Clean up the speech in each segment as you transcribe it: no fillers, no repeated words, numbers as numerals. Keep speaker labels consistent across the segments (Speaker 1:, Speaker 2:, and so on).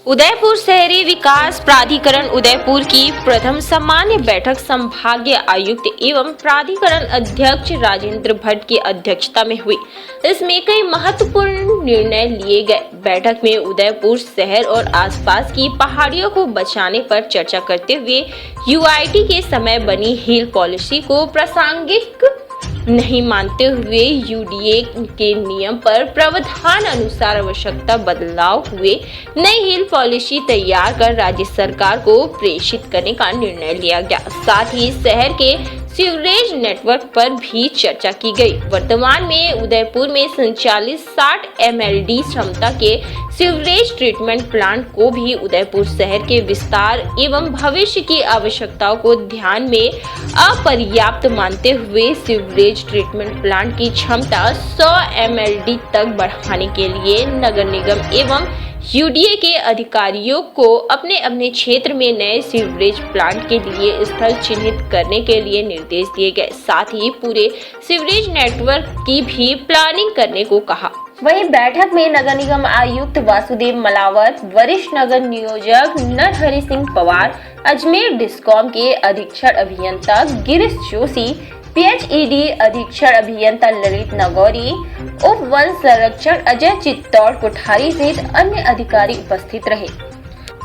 Speaker 1: उदयपुर शहरी विकास प्राधिकरण उदयपुर की प्रथम सामान्य बैठक संभागीय आयुक्त एवं प्राधिकरण अध्यक्ष राजेंद्र भट्ट की अध्यक्षता में हुई। इसमें कई महत्वपूर्ण निर्णय लिए गए। बैठक में उदयपुर शहर और आसपास की पहाड़ियों को बचाने पर चर्चा करते हुए यूआईटी के समय बनी हिल पॉलिसी को प्रासंगिक नहीं मानते हुए यूडीए के नियम पर प्रावधान अनुसार आवश्यकता बदलाव हुए नई हिल पॉलिसी तैयार कर राज्य सरकार को प्रेषित करने का निर्णय लिया गया। साथ ही शहर के सीवरेज नेटवर्क पर भी चर्चा की गई। वर्तमान में उदयपुर में संचालित 60 एमएलडी क्षमता के सीवरेज ट्रीटमेंट प्लांट को भी उदयपुर शहर के विस्तार एवं भविष्य की आवश्यकताओं को ध्यान में अपर्याप्त मानते हुए सीवरेज ट्रीटमेंट प्लांट की क्षमता 100 एमएलडी तक बढ़ाने के लिए नगर निगम एवं यूडीए के अधिकारियों को अपने अपने क्षेत्र में नए सीवरेज प्लांट के लिए स्थल चिन्हित करने के लिए निर्देश दिए गए। साथ ही पूरे सीवरेज नेटवर्क की भी प्लानिंग करने को कहा। वहीं बैठक में नगर निगम आयुक्त वासुदेव मलावत, वरिष्ठ नगर नियोजक नरहरि सिंह पवार, अजमेर डिस्कॉम के अधीक्षण अभियंता गिरीश जोशी, पीएचईडी अधीक्षण अभियंता ललित नगौरी, उप वन संरक्षण अजय चित्तौड़ कोठारी सहित अन्य अधिकारी उपस्थित रहे।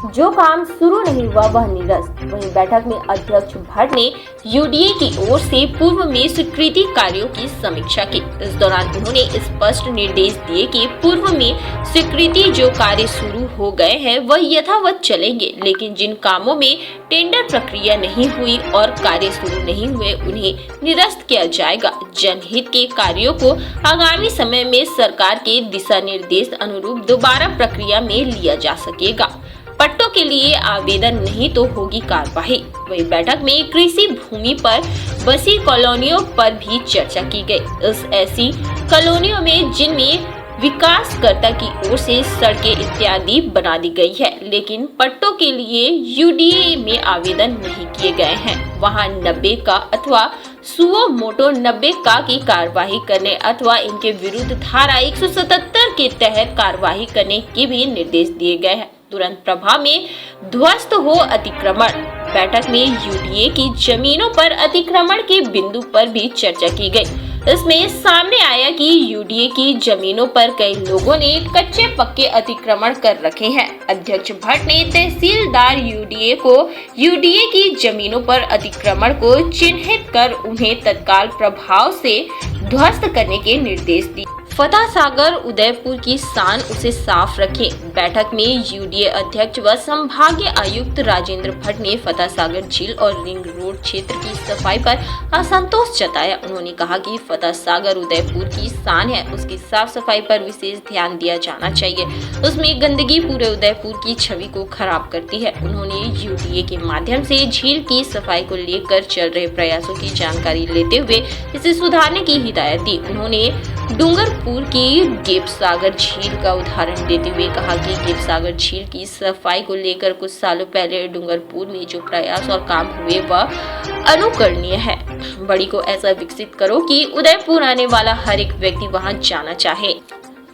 Speaker 1: जो काम शुरू नहीं हुआ वह निरस्त। वहीं बैठक में अध्यक्ष भट्ट ने यूडीए की ओर से पूर्व में स्वीकृति कार्यों की समीक्षा की। इस दौरान उन्होंने स्पष्ट निर्देश दिए कि पूर्व में स्वीकृति जो कार्य शुरू हो गए हैं वह यथावत चलेंगे, लेकिन जिन कामों में टेंडर प्रक्रिया नहीं हुई और कार्य शुरू नहीं हुए उन्हें निरस्त किया जाएगा। जनहित के कार्यों को आगामी समय में सरकार के दिशा निर्देश अनुरूप दोबारा प्रक्रिया में लिया जा सकेगा। पट्टों के लिए आवेदन नहीं तो होगी कार्रवाई। वही बैठक में कृषि भूमि पर बसी कॉलोनियों पर भी चर्चा की गई। इस ऐसी कॉलोनियों में जिनमें विकासकर्ता की ओर से सड़कें इत्यादि बना दी गई है, लेकिन पट्टों के लिए यूडीए में आवेदन नहीं किए गए हैं, वहां 90 का अथवा सुओ मोटो 90 का की कार्यवाही करने अथवा इनके विरुद्ध धारा 177 के तहत कार्यवाही करने के भी निर्देश दिए गए हैं। तुरंत प्रभाव में ध्वस्त हो अतिक्रमण। बैठक में यूडीए की जमीनों पर अतिक्रमण के बिंदु पर भी चर्चा की गई। इसमें सामने आया कि यूडीए की जमीनों पर कई लोगों ने कच्चे पक्के अतिक्रमण कर रखे हैं। अध्यक्ष भट्ट ने तहसीलदार यूडीए को यूडीए की जमीनों पर अतिक्रमण को चिन्हित कर उन्हें तत्काल प्रभाव से ध्वस्त करने के निर्देश दिए। फतह सागर उदयपुर की शान, उसे साफ रखें। बैठक में यूडीए अध्यक्ष व संभागीय आयुक्त राजेंद्र भट्ट ने फतह सागर झील और रिंग रोड क्षेत्र की सफाई पर असंतोष जताया। उन्होंने कहा कि फतह सागर उदयपुर की शान है, उसकी साफ सफाई पर विशेष ध्यान दिया जाना चाहिए। उसमें गंदगी पूरे उदयपुर की छवि को खराब करती है। उन्होंने यूडीए के माध्यम से झील की सफाई को लेकर चल रहे प्रयासों की जानकारी लेते हुए इसे सुधारने की हिदायत दी। उन्होंने डूंगरपुर की गेप सागर झील का उदाहरण देते हुए कहा कि गेप सागर झील की सफाई को लेकर कुछ सालों पहले डूंगरपुर में जो प्रयास और काम हुए वह अनुकरणीय है। बड़ी को ऐसा विकसित करो कि उदयपुर आने वाला हर एक व्यक्ति वहां जाना चाहे।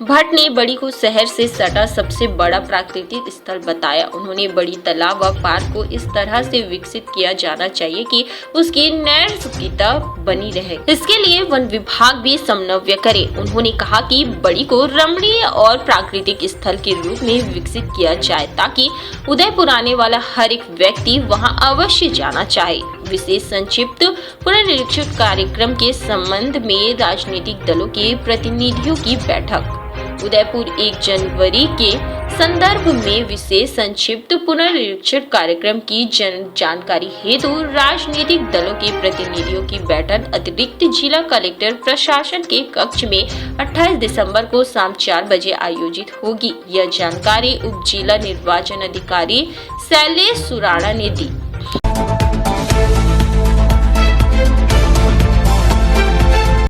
Speaker 1: भट्ट ने बड़ी को शहर से सटा सबसे बड़ा प्राकृतिक स्थल बताया। उन्होंने बड़ी तालाब व पार्क को इस तरह से विकसित किया जाना चाहिए कि उसकी नैसर्गिकता बनी रहे। इसके लिए वन विभाग भी समन्वय करे। उन्होंने कहा कि बड़ी को रमणीय और प्राकृतिक स्थल के रूप में विकसित किया जाए ताकि उदयपुर आने वाला हर एक व्यक्ति वहां अवश्य जाना चाहे। विशेष संक्षिप्त पुनर्निरीक्षण कार्यक्रम के संबंध में राजनीतिक दलों के प्रतिनिधियों की बैठक। उदयपुर 1 जनवरी के संदर्भ में विशेष संक्षिप्त पुनर्निरीक्षण कार्यक्रम की जानकारी हेतु राजनीतिक दलों के प्रतिनिधियों की बैठक अतिरिक्त जिला कलेक्टर प्रशासन के कक्ष में 28 दिसंबर को शाम 4 बजे आयोजित होगी। यह जानकारी उप जिला निर्वाचन अधिकारी शैलेश सुराणा ने दी।